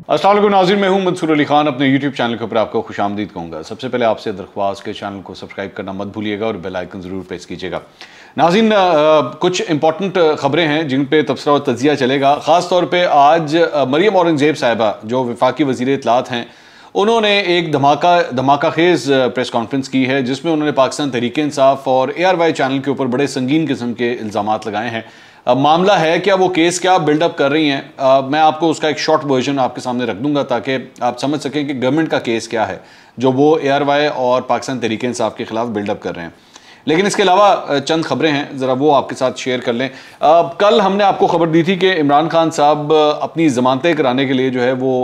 अस्सलाम वालेकुम नाज़रीन, मैं हूं मंसूर अली खान। अपने यूट्यूब चैनल के ऊपर आपको खुशामदीद कहूँगा। सबसे पहले आपसे दरख्वास्त के चैनल को सब्सक्राइब करना मत भूलिएगा और बेल आइकन ज़रूर प्रेस कीजिएगा। नाज़रीन, कुछ इंपॉर्टेंट ख़बरें हैं जिन पे तबसरा और तजिया चलेगा। ख़ास तौर पे आज मरियम औरंगज़ेब साहिबा जो वफाकी वज़ीर इत्तलात हैं, उन्होंने एक धमाका खेज़ प्रेस कॉन्फ्रेंस की है जिसमें उन्होंने पाकिस्तान तहरीक इंसाफ और ARY चैनल के ऊपर बड़े संगीन किस्म के इल्ज़ामात लगाए हैं। मामला है क्या, वो केस क्या बिल्डअप कर रही हैं, मैं आपको उसका एक शॉर्ट वर्जन आपके सामने रख दूंगा ताकि आप समझ सकें कि गवर्नमेंट का केस क्या है जो वो ARY और पाकिस्तान तहरीक इंसाफ के खिलाफ बिल्डअप कर रहे हैं। लेकिन इसके अलावा चंद खबरें हैं, ज़रा वो आपके साथ शेयर कर लें। कल हमने आपको खबर दी थी कि इमरान खान साहब अपनी ज़मानतें कराने के लिए जो है वो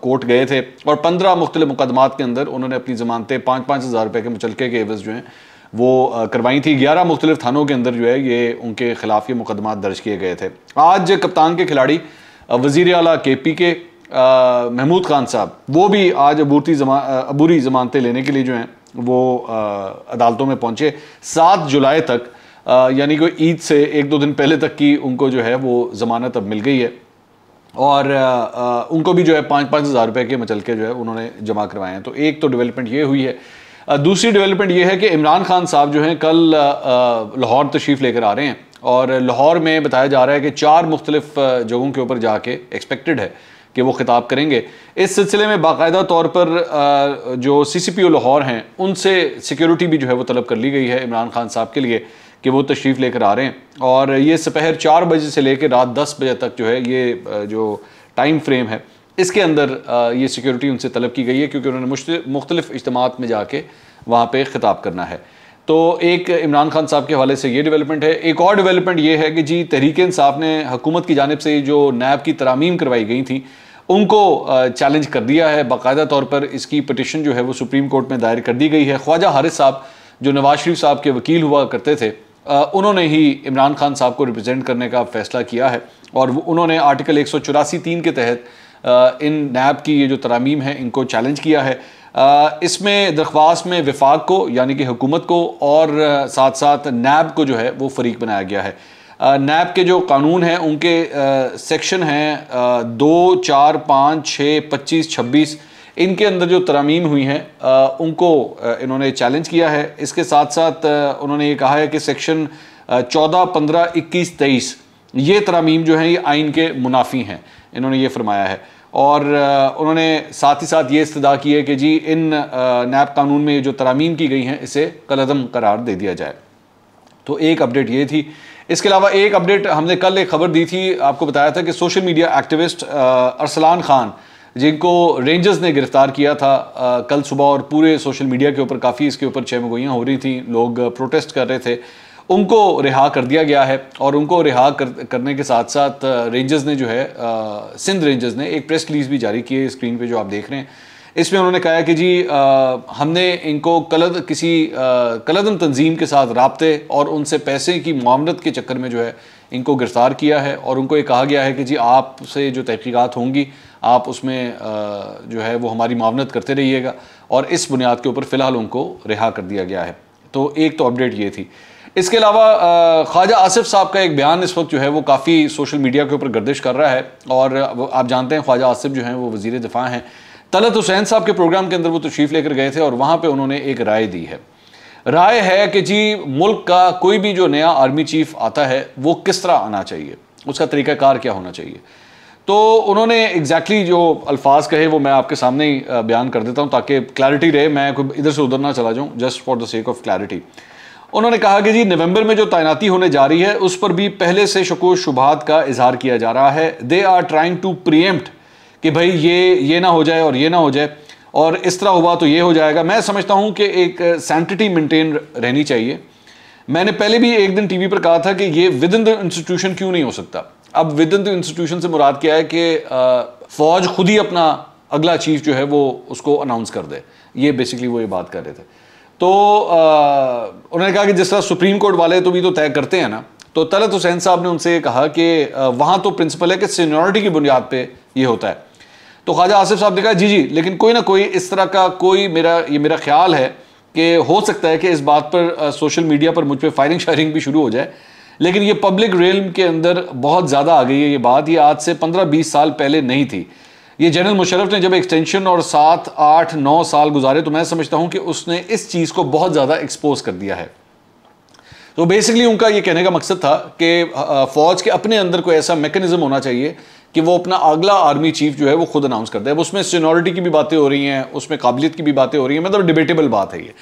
कोर्ट गए थे और 15 मुख्तलिफ मुकदमात के अंदर उन्होंने अपनी ज़मानतें 5-5 हज़ार रुपये के मुचलके के एवज़ जो हैं वो करवाई थी। 11 मुख्तलिफ थानों के अंदर जो है ये उनके खिलाफ ये मुकदमात दर्ज किए गए थे। आज कप्तान के खिलाड़ी वज़ीर आला KP के महमूद खान साहब वो भी आज अबूरी ज़मानतें लेने के लिए जो हैं वो अदालतों में पहुंचे। 7 जुलाई तक यानी कि ईद से 1-2 दिन पहले तक की उनको जो है वो ज़मानत अब मिल गई है और उनको भी जो है 5-5 हज़ार रुपये के मुचलके जो है उन्होंने जमा करवाए हैं। तो एक तो डेवलपमेंट ये हुई है। दूसरी डेवलपमेंट ये है कि इमरान खान साहब जो हैं कल लाहौर तशरीफ़ लेकर आ रहे हैं और लाहौर में बताया जा रहा है कि 4 मुख्तलिफ जगहों के ऊपर जाके एक्सपेक्टेड है कि वो खिताब करेंगे। इस सिलसिले में बाकायदा तौर पर जो CCPO लाहौर हैं उनसे सिक्योरिटी भी जो है वो तलब कर ली गई है इमरान खान साहब के लिए कि वो तशरीफ़ लेकर आ रहे हैं और ये दोपहर 4 बजे से लेकर रात 10 बजे तक जो है ये जो टाइम फ्रेम है इसके अंदर ये सिक्योरिटी उनसे तलब की गई है क्योंकि उन्होंने मुख्तलिफ इज्तिमात में जाके वहाँ पे खिताब करना है। तो एक इमरान खान साहब के हवाले से ये डेवलपमेंट है। एक और डेवलपमेंट ये है कि जी तहरीक इंसाफ ने हुकूमत की जानिब से जो नैब की तरामीम करवाई गई थी उनको चैलेंज कर दिया है। बाकायदा तौर पर इसकी पटिशन जो है वो सुप्रीम कोर्ट में दायर कर दी गई है। ख्वाजा हारिस साहब जो नवाज शरीफ साहब के वकील हुआ करते थे उन्होंने ही इमरान खान साहब को रिप्रेजेंट करने का फैसला किया है और उन्होंने आर्टिकल 184(3) के तहत इन नैब की ये जो तरामीम है इनको चैलेंज किया है। इसमें दरख्वास्त में वफाक को यानी कि हुकूमत को और साथ साथ नैब को जो है वो फरीक बनाया गया है। नैब के जो कानून हैं उनके सेक्शन हैं 2, 4, 5, 6, 25, 26 इनके अंदर जो तरामीम हुई हैं उनको इन्होंने चैलेंज किया है। इसके साथ साथ उन्होंने ये कहा है कि सेक्शन 14, 15, 21, 23 ये तरामीम जो हैं ये आइन के मुनाफी हैं, इन्होंने ये फरमाया है। और उन्होंने साथ ही साथ ये इस्तदा की है कि जी इन नैब कानून में जो तरामीम की गई हैं इसे कलअदम करार दे दिया जाए। तो एक अपडेट ये थी। इसके अलावा एक अपडेट हमने कल एक खबर दी थी, आपको बताया था कि social media activist Arsalan Khan जिनको रेंजर्स ने गिरफ्तार किया था कल सुबह और पूरे सोशल मीडिया के ऊपर काफ़ी इसके ऊपर चहमगोइयाँ हो रही थी, लोग प्रोटेस्ट कर रहे थे, उनको रिहा कर दिया गया है। और उनको रिहा करने के साथ साथ रेंजर्स ने जो है सिंध रेंजर्स ने एक प्रेस रिलीज भी जारी की है, स्क्रीन पे जो आप देख रहे हैं। इसमें उन्होंने कहा कि जी हमने इनको किसी कलदम तंजीम के साथ राब्ते और उनसे पैसे की मुआवनत के चक्कर में जो है इनको गिरफ्तार किया है और उनको ये कहा गया है कि जी आपसे जो तहकीकात होंगी आप उसमें जो है वो हमारी मुआवनत करते रहिएगा और इस बुनियाद के ऊपर फ़िलहाल उनको रिहा कर दिया गया है। तो एक तो अपडेट ये थी। इसके अलावा ख्वाजा आसिफ साहब का एक बयान इस वक्त जो है वो काफ़ी सोशल मीडिया के ऊपर गर्दिश कर रहा है और आप जानते हैं ख्वाजा आसिफ जो हैं वो वज़ीर दिफा हैं। तलत हुसैन साहब के प्रोग्राम के अंदर वो तशरीफ़ लेकर गए थे और वहाँ पे उन्होंने एक राय दी है। राय है कि जी मुल्क का कोई भी जो नया आर्मी चीफ आता है वो किस तरह आना चाहिए, उसका तरीक़ाकार क्या होना चाहिए। तो उन्होंने एग्जैक्टली जो अल्फाज कहे वो मैं आपके सामने ही बयान कर देता हूँ ताकि क्लैरिटी रहे, मैं कोई इधर से उधर ना चला जाऊँ, just for the sake of clarity. उन्होंने कहा कि जी नवंबर में जो तैनाती होने जा रही है उस पर भी पहले से शको शुबहात का इजहार किया जा रहा है। They are trying to preempt कि भाई ये ना हो जाए और ये ना हो जाए और इस तरह हुआ तो ये हो जाएगा। मैं समझता हूँ कि एक सैंटिटी मेंटेन रहनी चाहिए। मैंने पहले भी एक दिन टीवी पर कहा था कि ये विद इन द इंस्टीट्यूशन क्यों नहीं हो सकता। अब विद इन द इंस्टीट्यूशन से मुराद क्या है कि फौज खुद ही अपना अगला चीफ जो है वो उसको अनाउंस कर दे, ये बेसिकली वो ये बात कर रहे थे। तो उन्होंने कहा कि जिस तरह सुप्रीम कोर्ट वाले तो भी तो तय करते हैं ना, तो तलत हुसैन साहब ने उनसे कहा कि वहाँ तो प्रिंसिपल है कि सीनियरिटी की बुनियाद पे ये होता है। तो ख्वाजा आसिफ साहब ने कहा जी लेकिन कोई ना कोई इस तरह का कोई मेरा ख्याल है कि हो सकता है कि इस बात पर सोशल मीडिया पर मुझ पर फायरिंग शायरिंग भी शुरू हो जाए, लेकिन ये पब्लिक रेल्म के अंदर बहुत ज़्यादा आ गई है ये बात। ये आज से 15-20 साल पहले नहीं थी। ये जनरल मुशर्रफ ने जब एक्सटेंशन और 7, 8, 9 साल गुजारे तो मैं समझता हूं कि उसने इस चीज़ को बहुत ज़्यादा एक्सपोज कर दिया है। तो बेसिकली उनका ये कहने का मकसद था कि फ़ौज के अपने अंदर कोई ऐसा मैकेनिज्म होना चाहिए कि वो अपना अगला आर्मी चीफ जो है वो खुद अनाउंस करता है। उसमें सीनियरिटी की भी बातें हो रही हैं, उसमें काबिलियत की भी बातें हो रही हैं, मतलब डिबेटेबल बात है ये।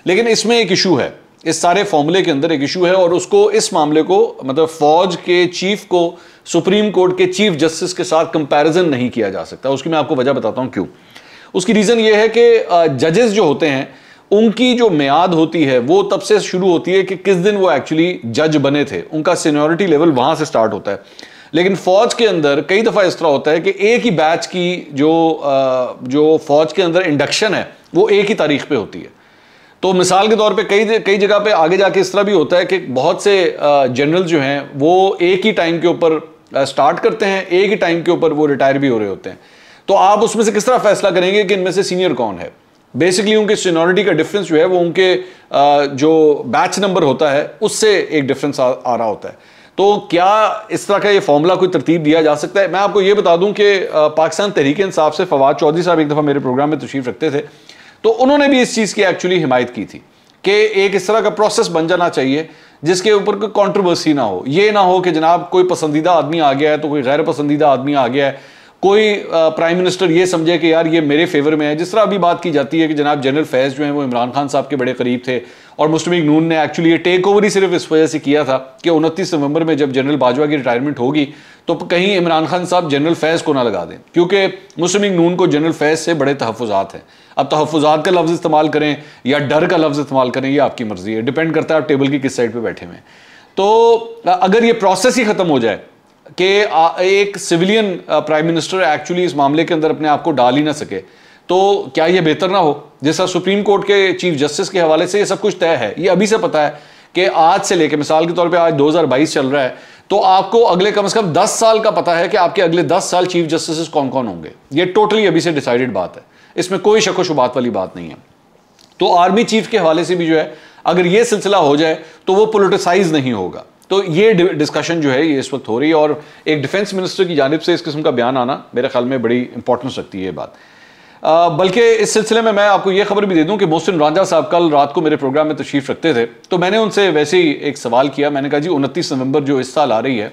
लेकिन इसमें एक इशू है, इस सारे फॉर्मूले के अंदर एक इशू है, और उसको, इस मामले को, मतलब फौज के चीफ को सुप्रीम कोर्ट के चीफ जस्टिस के साथ कंपैरिजन नहीं किया जा सकता। उसकी मैं आपको वजह बताता हूं क्यों। उसकी रीजन ये है कि जजेस जो होते हैं उनकी जो मियाद होती है वो तब से शुरू होती है कि किस दिन वो एक्चुअली जज बने थे, उनका सीनियरिटी लेवल वहां से स्टार्ट होता है। लेकिन फौज के अंदर कई दफा इस तरह होता है कि एक ही बैच की जो फौज के अंदर इंडक्शन है वो एक ही तारीख पे होती है। तो मिसाल के तौर पे कई जगह पे आगे जाके इस तरह भी होता है कि बहुत से जनरल जो हैं वो एक ही टाइम के ऊपर स्टार्ट करते हैं, एक ही टाइम के ऊपर वो रिटायर भी हो रहे होते हैं। तो आप उसमें से किस तरह फैसला करेंगे कि इनमें से सीनियर कौन है? बेसिकली उनके सीनियरिटी का डिफरेंस जो है वो उनके जो बैच नंबर होता है उससे एक डिफरेंस आ रहा होता है। तो क्या इस तरह का ये फॉर्मूला कोई तरतीब दिया जा सकता है? मैं आपको ये बता दूं कि पाकिस्तान तहरीक-ए-इंसाफ से फवाद चौधरी साहब एक दफ़ा मेरे प्रोग्राम में तशरीफ रखते थे, तो उन्होंने भी इस चीज़ की एक्चुअली हिमायत की थी कि एक इस तरह का प्रोसेस बन जाना चाहिए जिसके ऊपर कोई कंट्रोवर्सी ना हो। ये ना हो कि जनाब कोई पसंदीदा आदमी आ गया है तो कोई गैर पसंदीदा आदमी आ गया है, कोई प्राइम मिनिस्टर ये समझे कि यार ये मेरे फेवर में है। जिस तरह अभी बात की जाती है कि जनाब जनरल फैज़ जो हैं वो इमरान खान साहब के बड़े करीब थे, और मुस्लिम लीग नून ने एक्चुअली ये टेक ओवर ही सिर्फ इस वजह से किया था कि 29 नवंबर में जब जनरल बाजवा की रिटायरमेंट होगी तो कहीं इमरान खान साहब जनरल फैज़ को ना लगा दें, क्योंकि मुस्लिम लीग नून को जनरल फैज़ से बड़े तहफ़्फ़ुज़ात हैं। अब तहफ़्फ़ुज़ात का लफ्ज़ इस्तेमाल करें या डर का लफ्ज़ इस्तेमाल करें ये आपकी मर्जी है, डिपेंड करता है आप टेबल की किस साइड पर बैठे हुए हैं। तो अगर ये प्रोसेस ही ख़त्म हो जाए कि एक सिविलियन प्राइम मिनिस्टर एक्चुअली इस मामले के अंदर अपने आप को डाल ही ना सके, तो क्या ये बेहतर ना हो? जैसा सुप्रीम कोर्ट के चीफ जस्टिस के हवाले से ये सब कुछ तय है, ये अभी से पता है कि आज से लेकर, मिसाल के तौर पे आज 2022 चल रहा है, तो आपको अगले कम से कम 10 साल का पता है कि आपके अगले 10 साल चीफ जस्टिस कौन कौन होंगे। ये टोटली अभी से डिसाइडेड बात है, इसमें कोई शक व शुबात वाली बात नहीं है। तो आर्मी चीफ के हवाले से भी जो है अगर ये सिलसिला हो जाए तो वो पोलिटिसाइज नहीं होगा। तो ये डिस्कशन जो है ये इस वक्त हो रही है, और एक डिफेंस मिनिस्टर की जानिब से इस किस्म का बयान आना मेरे ख्याल में बड़ी इंपॉर्टेंस रखती है ये बात। बल्कि इस सिलसिले में मैं आपको ये खबर भी दे दूं कि मोहसिन रांझा साहब कल रात को मेरे प्रोग्राम में तशरीफ रखते थे, तो मैंने उनसे वैसे ही एक सवाल किया। मैंने कहा जी 29 नवंबर जो इस साल आ रही है,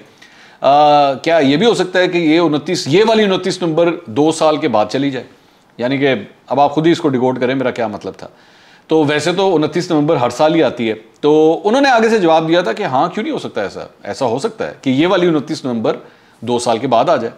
क्या ये भी हो सकता है कि ये वाली 29 नवंबर 2 साल के बाद चली जाए? यानी कि अब आप खुद ही इसको डिकोड करें मेरा क्या मतलब था। तो वैसे तो 29 नवंबर हर साल ही आती है। तो उन्होंने आगे से जवाब दिया था कि हाँ, क्यों नहीं हो सकता, ऐसा हो सकता है कि ये वाली 29 नवंबर 2 साल के बाद आ जाए।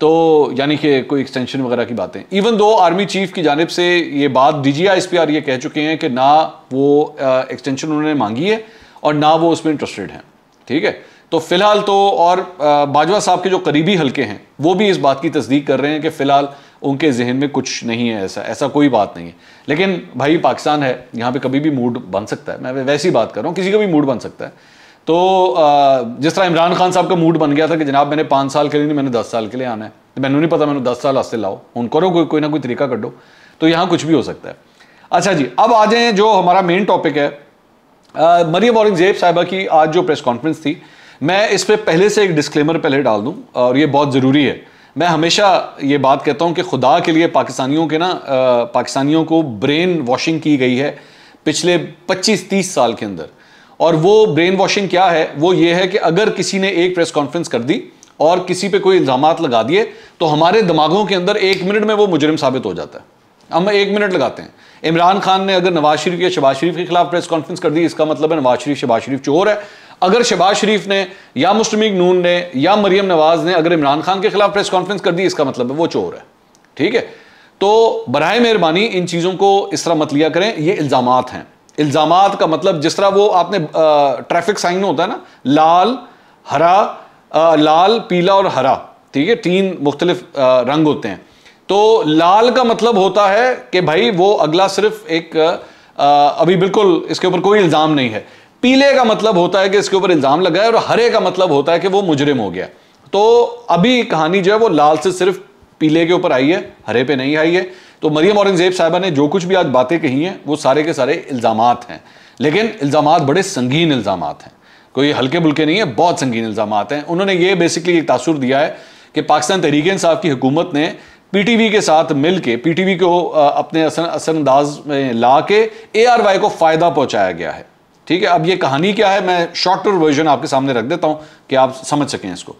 तो यानी कि कोई एक्सटेंशन वगैरह की बातें, इवन दो आर्मी चीफ की जानिब से ये बात DGI-SPR ये कह चुके हैं कि ना वो एक्सटेंशन उन्होंने मांगी है और ना वो उसमें इंटरेस्टेड हैं। ठीक है, तो फिलहाल तो, और बाजवा साहब के जो करीबी हल्के हैं वो भी इस बात की तस्दीक कर रहे हैं कि फिलहाल उनके जहन में कुछ नहीं है, ऐसा कोई बात नहीं है। लेकिन भाई पाकिस्तान है, यहाँ पे कभी भी मूड बन सकता है। मैं वैसी बात कर रहा हूँ, किसी का भी मूड बन सकता है। तो जिस तरह इमरान खान साहब का मूड बन गया था कि जनाब मैंने 5 साल के लिए नहीं, मैंने 10 साल के लिए आना है, तो मैंने नहीं पता, मैंने 10 साल वास्ते लाओ, उन करो कोई ना कोई तरीका कर दो। तो यहाँ कुछ भी हो सकता है। अच्छा जी, अब आ जाएं जो हमारा मेन टॉपिक है। मरियम औरंगजेब साहिबा की आज जो प्रेस कॉन्फ्रेंस थी, मैं इस पर पहले से एक डिस्क्लेमर पहले डाल दूँ, और ये बहुत ज़रूरी है। मैं हमेशा ये बात कहता हूँ कि खुदा के लिए पाकिस्तानियों को ब्रेन वॉशिंग की गई है पिछले 25-30 साल के अंदर। और वो ब्रेन वॉशिंग क्या है? वो ये है कि अगर किसी ने एक प्रेस कॉन्फ्रेंस कर दी और किसी पे कोई इल्ज़ामात लगा दिए तो हमारे दिमागों के अंदर 1 मिनट में वो मुजरिम साबित हो जाता है। हम 1 मिनट लगाते हैं। इमरान खान ने अगर नवाज शरीफ या शहबाज शरीफ के खिलाफ प्रेस कॉन्फ्रेंस कर दी, इसका मतलब है नवाज शरीफ शहबाज शरीफ चोर है। अगर शहबाज शरीफ ने या मुस्लिम लीग नून ने या मरियम नवाज ने अगर इमरान खान के खिलाफ प्रेस कॉन्फ्रेंस कर दी, इसका मतलब है वो चोर है। ठीक है, तो बराए मेहरबानी इन चीज़ों को इस तरह मत लिया करें। ये इल्ज़ामात हैं। इल्ज़ामात का मतलब जिस तरह वो आपने ट्रैफिक साइन होता है ना, लाल पीला और हरा, ठीक है, 3 मुख्तलिफ रंग होते हैं। तो लाल का मतलब होता है कि भाई वो अगला सिर्फ एक अभी बिल्कुल इसके ऊपर कोई इल्ज़ाम नहीं है। पीले का मतलब होता है कि इसके ऊपर इल्ज़ाम लगा है, और हरे का मतलब होता है कि वो मुजरिम हो गया। तो अभी कहानी जो है वो लाल से सिर्फ पीले के ऊपर आई है, हरे पे नहीं आई है। तो मरियम औरंगजेब साहिबा ने जो कुछ भी आज बातें कही हैं वो सारे के सारे इल्ज़ामात हैं, लेकिन इल्ज़ामात बड़े संगीन इल्ज़ामात हैं, कोई हल्के बुल्के नहीं है, बहुत संगीन इल्ज़ामात हैं। उन्होंने ये बेसिकली एक तासुर दिया है कि पाकिस्तान तहरीक इंसाफ की हुकूमत ने पीटीवी के साथ मिलके पीटीवी को अपने असरअंदाज में ला के ARY को फायदा पहुंचाया गया है। ठीक है, अब ये कहानी क्या है, मैं शॉर्टर वर्जन आपके सामने रख देता हूं कि आप समझ सकें इसको।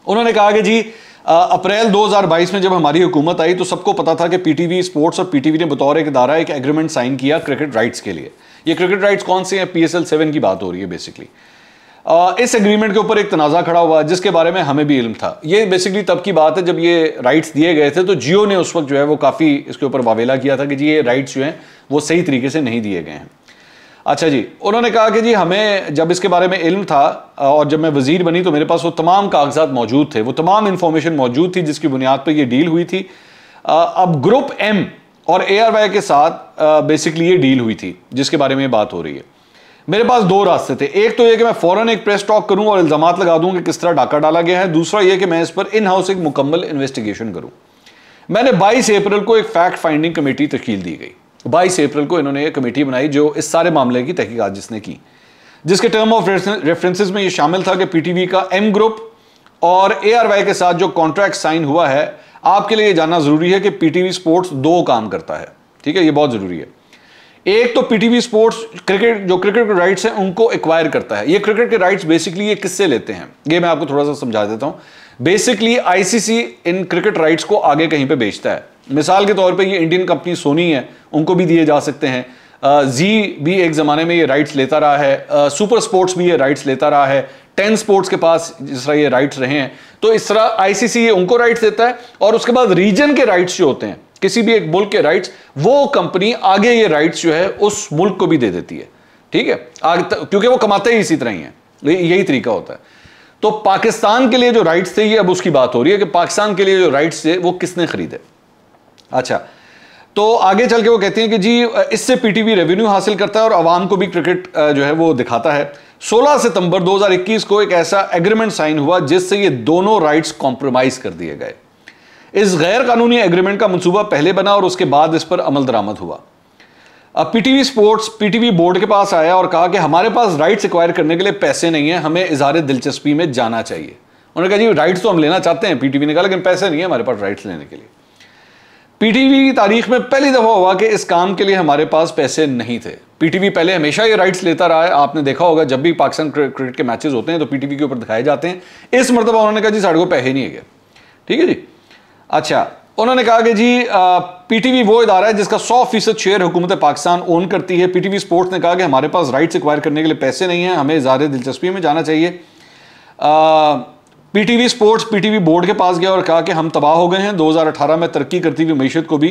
उन्होंने कहा कि जी अप्रैल 2022 में जब हमारी हुकूमत आई तो सबको पता था कि पीटीवी स्पोर्ट्स और पीटीवी ने बतौर एक इदारा एक एग्रीमेंट साइन किया क्रिकेट राइट्स के लिए। ये क्रिकेट राइट्स कौन से हैं? PSL 7 की बात हो रही है बेसिकली। इस एग्रीमेंट के ऊपर एक तनाज़ा खड़ा हुआ जिसके बारे में हमें भी इल्म था। ये बेसिकली तब की बात है जब ये राइट्स दिए गए थे, तो जियो ने उस वक्त जो है वो काफ़ी इसके ऊपर वावेला किया था कि जी ये राइट्स जो हैं वो सही तरीके से नहीं दिए गए हैं। अच्छा जी, उन्होंने कहा कि जी हमें जब इसके बारे में इल्म था और जब मैं वजीर बनी तो मेरे पास वो तमाम कागजात मौजूद थे, वो तमाम इंफॉर्मेशन मौजूद थी जिसकी बुनियाद पर ये डील हुई थी। अब ग्रुप M और ARY के साथ बेसिकली ये डील हुई थी जिसके बारे में बात हो रही है। मेरे पास दो रास्ते थे, एक तो ये कि मैं फौरन एक प्रेस टॉक करूं और इल्जामात लगा दूं कि किस तरह डाका डाला गया है, दूसरा ये कि मैं इस पर इन हाउस एक मुकम्मल इन्वेस्टिगेशन करूं। मैंने 22 अप्रैल को एक फैक्ट फाइंडिंग कमेटी तश्कील दी गई। 22 अप्रैल को इन्होंने एक कमेटी बनाई जो इस सारे मामले की तहकीकात जिसने की, जिसके टर्म ऑफ रेफरेंसेस में ये शामिल था कि पीटीवी का M ग्रुप और ARY के साथ जो कॉन्ट्रैक्ट साइन हुआ है, आपके लिए जानना जरूरी है कि पीटीवी स्पोर्ट्स दो काम करता है। ठीक है, ये बहुत जरूरी है। एक तो पीटीवी स्पोर्ट्स क्रिकेट के राइट्स हैं उनको एक्वायर करता है। ये क्रिकेट के राइट्स बेसिकली ये किससे लेते हैं, ये मैं आपको थोड़ा सा समझा देता हूं। Basically ICC in cricket rights को आगे कहीं पे बेचता है। मिसाल के तौर पे ये इंडियन कंपनी सोनी है, उनको भी दिए जा सकते हैं। जी भी एक जमाने में ये राइट्स लेता रहा है, सुपर स्पोर्ट्स भी ये राइट्स लेता रहा है, 10 स्पोर्ट्स के पास जिस तरह ये राइट्स रहे हैं। तो इस तरह ICC ये उनको राइट्स देता है और उसके बाद रीजन के राइट्स जो होते हैं, किसी भी एक मुल्क के राइट्स, वो कंपनी आगे ये राइट्स जो है उस मुल्क को भी दे देती है। ठीक है, क्योंकि वो कमाते ही इसी तरह ही है, यही तरीका होता है। तो पाकिस्तान के लिए जो राइट्स थे, ये अब उसकी बात हो रही है कि पाकिस्तान के लिए जो राइट्स थे वो किसने खरीदे। अच्छा, तो आगे चल के वो कहती हैं कि जी इससे पीटीवी रेवेन्यू हासिल करता है और आवाम को भी क्रिकेट जो है वो दिखाता है। 16 सितंबर 2021 को एक ऐसा एग्रीमेंट साइन हुआ जिससे ये दोनों राइट्स कॉम्प्रोमाइज कर दिए गए। इस गैर कानूनी एग्रीमेंट का मंसूबा पहले बना और उसके बाद इस पर अमल दरामद हुआ। अब पीटीवी स्पोर्ट्स पीटीवी बोर्ड के पास आया और कहा कि हमारे पास राइट्स एक्वायर करने के लिए पैसे नहीं है, हमें इज़हार दिलचस्पी में जाना चाहिए। उन्होंने कहा जी राइट्स तो हम लेना चाहते हैं, पीटीवी ने कहा, लेकिन पैसे नहीं है हमारे पास राइट्स लेने के लिए। पीटीवी की तारीख में पहली दफा हुआ कि इस काम के लिए हमारे पास पैसे नहीं थे। पीटीवी पहले हमेशा ये राइट्स लेता रहा है, आपने देखा होगा जब भी पाकिस्तान क्रिकेट के मैचेस होते हैं तो पीटीवी के ऊपर दिखाए जाते हैं। इस मरतबा उन्होंने कहा जी साढ़े को पैसे नहीं है। ठीक है जी। अच्छा, उन्होंने कहा कि जी पीटीवी वो इदारा है जिसका 100% शेयर हुकूमत पाकिस्तान ओन करती है। पीटीवी स्पोर्ट्स ने कहा कि हमारे पास राइट्स एक्वायर करने के लिए पैसे नहीं हैं, हमें इज़हार दिलचस्पी में जाना चाहिए। पीटीवी स्पोर्ट्स पीटीवी बोर्ड के पास गया और कहा कि हम तबाह हो गए हैं। 2018 में तरक्की करती हुई मईशत को भी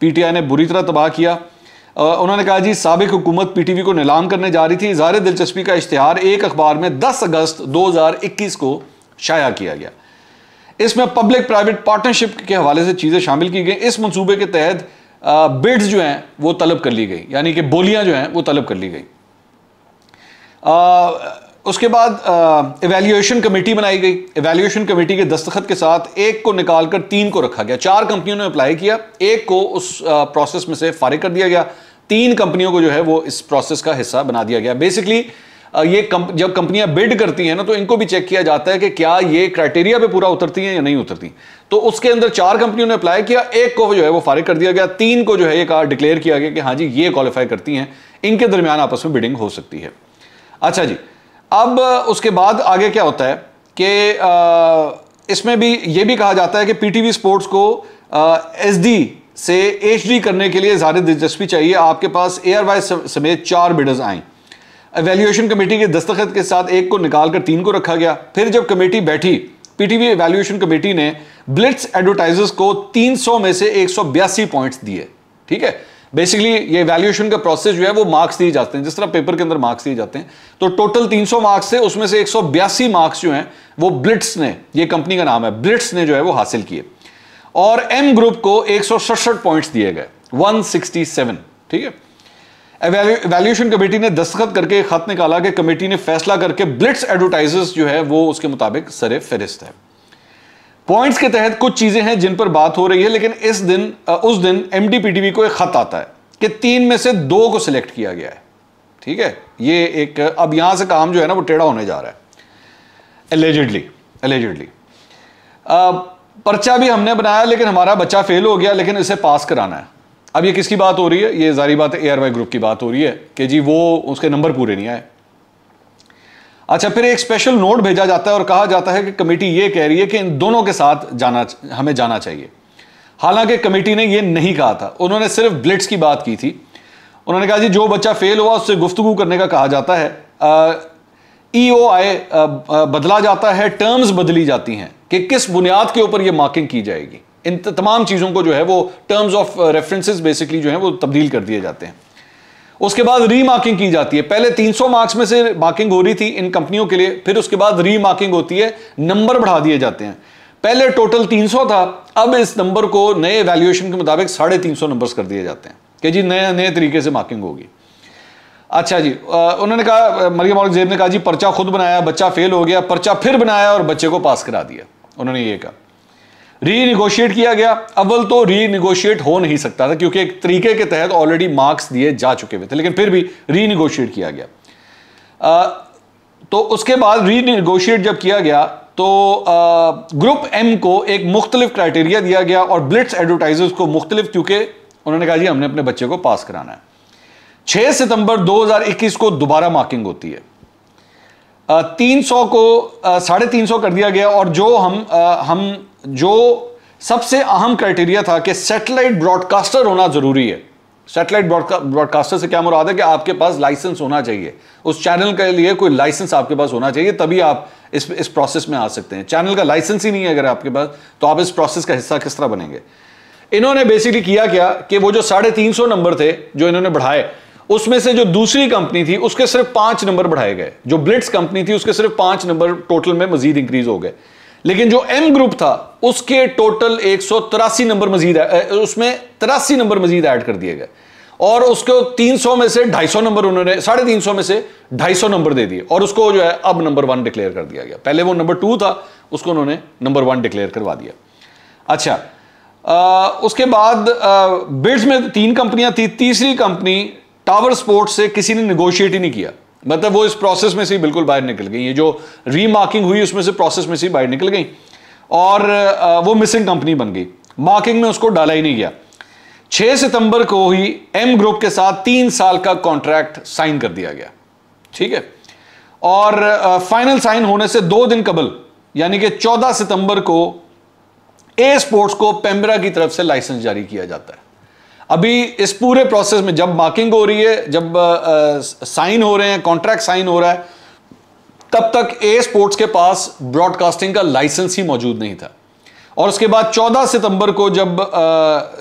पीटीआई ने बुरी तरह तबाह किया। उन्होंने कहा जी साबिक हुकूमत पीटीवी को नीलाम करने जा रही थी। इज़हार दिलचस्पी का इश्तिहार एक अखबार में 10 अगस्त 2021 को शाया किया गया। इसमें पब्लिक प्राइवेट पार्टनरशिप के हवाले से चीज़ें शामिल की गई। इस मंसूबे के तहत बिड्स जो हैं वो तलब कर ली गई, यानी कि बोलियां जो हैं वो तलब कर ली गई। उसके बाद एवेल्यूएशन कमेटी बनाई गई। एवेल्यूएशन कमेटी के दस्तखत के साथ एक को निकालकर 3 को रखा गया। 4 कंपनियों ने अप्लाई किया, एक को उस प्रोसेस में से फारिग कर दिया गया। 3 कंपनियों को जो है वो इस प्रोसेस का हिस्सा बना दिया गया। बेसिकली ये जब कंपनियां बिड करती हैं ना तो इनको भी चेक किया जाता है कि क्या ये क्राइटेरिया पे पूरा उतरती हैं या नहीं उतरती। तो उसके अंदर 4 कंपनियों ने अप्लाई किया, एक को जो है वो फारिग कर दिया गया, 3 को जो है ये कहा डिक्लेयर किया गया कि हाँ जी ये क्वालिफाई करती हैं, इनके दरमियान आपस में बिडिंग हो सकती है। अच्छा जी, अब उसके बाद आगे क्या होता है कि इसमें भी ये भी कहा जाता है कि पीटीवी स्पोर्ट्स को SD से HD करने के लिए ज़्यादा दिलचस्पी चाहिए। आपके पास ARY समेत 4 बिडर्स आए। एवेल्यूएशन कमेटी के दस्तखत के साथ एक को निकालकर 3 को रखा गया। फिर जब कमेटी बैठी, पीटीवी एवेल्यूएशन कमेटी ने ब्लिट्स एडवर्टाइजर्स को 300 में से 182 पॉइंट्स दिए। ठीक है, बेसिकली ये एवेल्यूएशन का प्रोसेस जो है वो मार्क्स दिए जाते हैं, जिस तरह पेपर के अंदर मार्क्स दिए जाते हैं। तो टोटल 300 मार्क्स से उसमें से 182 मार्क्स जो हैं वो ब्लिट्स ने, ये कंपनी का नाम है, ब्लिट्स ने जो है वो हासिल किए। और M ग्रुप को 167 पॉइंट्स दिए गए, 167। ठीक है, एवेल्यूएशन कमेटी ने दस्तखत करके खत निकाला कि कमेटी ने फैसला करके ब्लिट्स एडवर्टाइजर्स जो है वो उसके मुताबिक सरे फहरिस्त है। पॉइंट्स के तहत कुछ चीजें हैं जिन पर बात हो रही है, लेकिन उस दिन MD पीटीवी को एक खत आता है कि 3 में से 2 को सिलेक्ट किया गया है। ठीक है, ये एक अब यहां से काम जो है ना वो टेढ़ा होने जा रहा है, एलिजिडली। पर्चा भी हमने बनाया लेकिन हमारा बच्चा फेल हो गया, लेकिन इसे पास कराना है। अब ये किसकी बात हो रही है? ये जारी बात है ARY ग्रुप की बात हो रही है कि जी वो उसके नंबर पूरे नहीं आए। अच्छा, फिर एक स्पेशल नोट भेजा जाता है और कहा जाता है कि कमेटी ये कह रही है कि इन दोनों के साथ हमें जाना चाहिए। हालांकि कमेटी ने ये नहीं कहा था, उन्होंने सिर्फ ब्लिट्स की बात की थी। उन्होंने कहा जी जो बच्चा फेल हुआ उससे गुफ्तगू करने का कहा जाता है, EOI बदला जाता है, टर्म्स बदली जाती हैं कि किस बुनियाद के ऊपर ये मार्किंग की जाएगी। इन तमाम चीज़ों को जो है वो टर्म्स ऑफ रेफरेंसेस बेसिकली जो है वो तब्दील कर दिए जाते हैं। उसके बाद रीमार्किंग की जाती है। पहले 300 मार्क्स में से मार्किंग हो रही थी इन कंपनियों के लिए, फिर उसके बाद रीमार्किंग होती है, नंबर बढ़ा दिए जाते हैं। पहले टोटल 300 था, अब इस नंबर को नए वैल्यूएशन के मुताबिक 350 नंबर्स कर दिए जाते हैं कि जी नए तरीके से मार्किंग होगी। अच्छा जी, उन्होंने कहा, मरियम औरंगजेब ने कहा जी पर्चा खुद बनाया, बच्चा फेल हो गया, पर्चा फिर बनाया और बच्चे को पास करा दिया। उन्होंने ये कहा रीनिगोशिएट किया गया। अव्वल तो रीनिगोशिएट हो नहीं सकता था क्योंकि एक तरीके के तहत ऑलरेडी मार्क्स दिए जा चुके हुए थे, लेकिन फिर भी रीनिगोशिएट किया गया। तो उसके बाद रीनिगोशिएट जब किया गया तो ग्रुप M को एक मुख्तलिफ क्राइटेरिया दिया गया और ब्लिट्स एडवर्टाइजर्स को मुख्तलिफ, क्योंकि उन्होंने कहा जी हमने अपने बच्चे को पास कराना है। 6 सितंबर 2021 को दोबारा मार्किंग होती है। 300 को 350 कर दिया गया और जो सबसे अहम क्राइटेरिया था कि सैटेलाइट ब्रॉडकास्टर होना जरूरी है। सैटेलाइट ब्रॉडकास्टर से क्या मुराद है कि आपके पास लाइसेंस होना चाहिए, उस चैनल के लिए कोई लाइसेंस आपके पास होना चाहिए, तभी आप इस प्रोसेस में आ सकते हैं। चैनल का लाइसेंस ही नहीं है अगर आपके पास, तो आप इस प्रोसेस का हिस्सा किस तरह बनेंगे। इन्होंने बेसिकली किया क्या कि वो जो 350 नंबर थे जो इन्होंने बढ़ाए, उसमें से जो दूसरी कंपनी थी उसके सिर्फ 5 नंबर बढ़ाए गए। जो ब्लिट्स कंपनी थी उसके सिर्फ 5 नंबर टोटल में मजीद इंक्रीज हो गए, लेकिन जो M ग्रुप था उसके टोटल 183 नंबर मजीद, उसमें 83 नंबर मजीद ऐड कर दिए गए और उसको 300 में से 250 नंबर, उन्होंने 350 में से 250 नंबर दे दिए और उसको जो है अब नंबर 1 डिक्लेयर कर दिया गया। पहले वो नंबर 2 था, उसको उन्होंने नंबर 1 डिक्लेयर करवा दिया। अच्छा, उसके बाद बिड्स में 3 कंपनियां थी, तीसरी कंपनी टावर स्पोर्ट्स से किसी ने निगोशिएट ही नहीं किया, मतलब वो इस प्रोसेस में से बिल्कुल बाहर निकल गई। ये जो रीमार्किंग हुई उसमें से प्रोसेस में से बाहर निकल गई और वो मिसिंग कंपनी बन गई, मार्किंग में उसको डाला ही नहीं गया। 6 सितंबर को ही M ग्रुप के साथ 3 साल का कॉन्ट्रैक्ट साइन कर दिया गया, ठीक है। और फाइनल साइन होने से 2 दिन कबल यानी कि 14 सितंबर को A स्पोर्ट्स को पेम्ब्रा की तरफ से लाइसेंस जारी किया जाता है। अभी इस पूरे प्रोसेस में जब मार्किंग हो रही है, जब साइन हो रहे हैं, कॉन्ट्रैक्ट साइन हो रहा है, तब तक A स्पोर्ट्स के पास ब्रॉडकास्टिंग का लाइसेंस ही मौजूद नहीं था। और उसके बाद 14 सितंबर को जब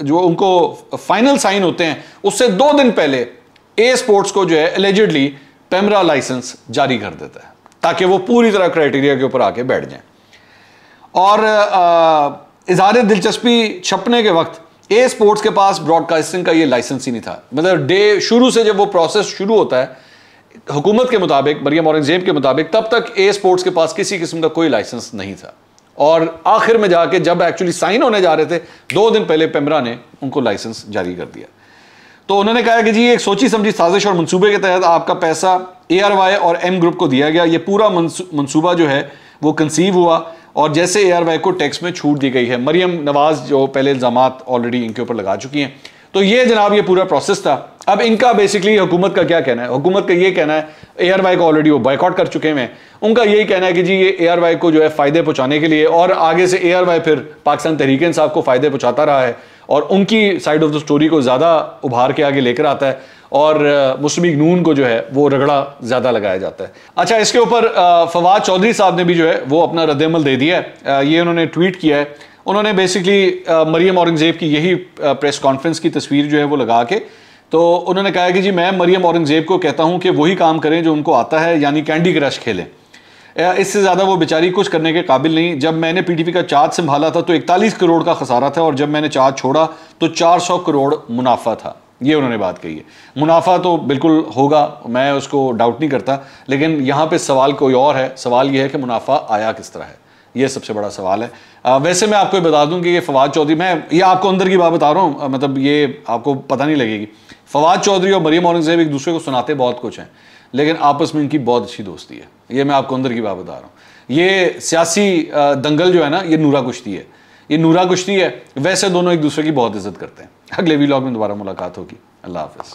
जो उनको फाइनल साइन होते हैं उससे 2 दिन पहले A स्पोर्ट्स को जो है एलिजिडली पेम्ब्रा लाइसेंस जारी कर देता है ताकि वो पूरी तरह क्राइटेरिया के ऊपर आके बैठ जाएं। और इज़हार दिलचस्पी छपने के वक्त A स्पोर्ट्स के पास ब्रॉडकास्टिंग का ये लाइसेंस ही नहीं था। मतलब डे शुरू से जब वो प्रोसेस शुरू होता है हुकूमत के मुताबिक, मरियम औरंगजेब के मुताबिक, तब तक A स्पोर्ट्स के पास किसी किस्म का कोई लाइसेंस नहीं था। और आखिर में जाके जब एक्चुअली साइन होने जा रहे थे 2 दिन पहले पेम्ब्रा ने उनको लाइसेंस जारी कर दिया। तो उन्होंने कहा कि जी एक सोची समझी साजिश और मंसूबे के तहत आपका पैसा ARY और M ग्रुप को दिया गया। ये पूरा मंसूबा जो है वो कंसीव हुआ और जैसे ARY को टैक्स में छूट दी गई है। मरियम नवाज जो पहले इल्ज़ामात ऑलरेडी इनके ऊपर लगा चुकी हैं। तो ये जनाब ये पूरा प्रोसेस था। अब इनका बेसिकली हुकूमत का क्या कहना है? हुकूमत का ये कहना है, ARY को ऑलरेडी वो बॉयकॉट कर चुके हैं, उनका यही कहना है कि जी ये ARY को जो है फ़ायदे पहुँचाने के लिए, और आगे से ARY फिर पाकिस्तान तहरीक इंसाफ को फ़ायदे पहुँचाता रहा है और उनकी साइड ऑफ द स्टोरी को ज़्यादा उभार के आगे लेकर आता है और मुस्लिम लीग नून को जो है वो रगड़ा ज़्यादा लगाया जाता है। अच्छा, इसके ऊपर फवाद चौधरी साहब ने भी जो है वो अपना रद्द-ए-अमल दे दिया है। ये उन्होंने ट्वीट किया है। उन्होंने बेसिकली मरियम औरंगजेब की यही प्रेस कॉन्फ्रेंस की तस्वीर जो है वो लगा के, तो उन्होंने कहा कि जी मैं मरियम औरंगजेब को कहता हूँ कि वही काम करें जो उनको आता है, यानी कैंडी क्रश खेलें। इससे ज़्यादा वो बेचारी कुछ करने के काबिल नहीं। जब मैंने PTP का चार्ज संभाला था तो 41 करोड़ का खसारा था और जब मैंने चार्ज छोड़ा तो 400 करोड़ मुनाफा था। ये उन्होंने बात कही है। मुनाफा तो बिल्कुल होगा, मैं उसको डाउट नहीं करता, लेकिन यहाँ पे सवाल कोई और है। सवाल ये है कि मुनाफा आया किस तरह है, ये सबसे बड़ा सवाल है। वैसे मैं आपको बता दूं कि ये फवाद चौधरी, मैं ये आपको अंदर की बात बता रहा हूँ, मतलब ये आपको पता नहीं लगेगी। फवाद चौधरी और मरियम औरंगजेब एक दूसरे को सुनाते बहुत कुछ हैं, लेकिन आपस में इनकी बहुत अच्छी दोस्ती है। ये मैं आपको अंदर की बात बता रहा हूँ। ये सियासी दंगल जो है ना, ये नूरा कुश्ती है। ये नूरा कुश्ती है, वैसे दोनों एक दूसरे की बहुत इज्जत करते हैं। अगले व्लॉग में दोबारा मुलाकात होगी। अल्लाह हाफिज़।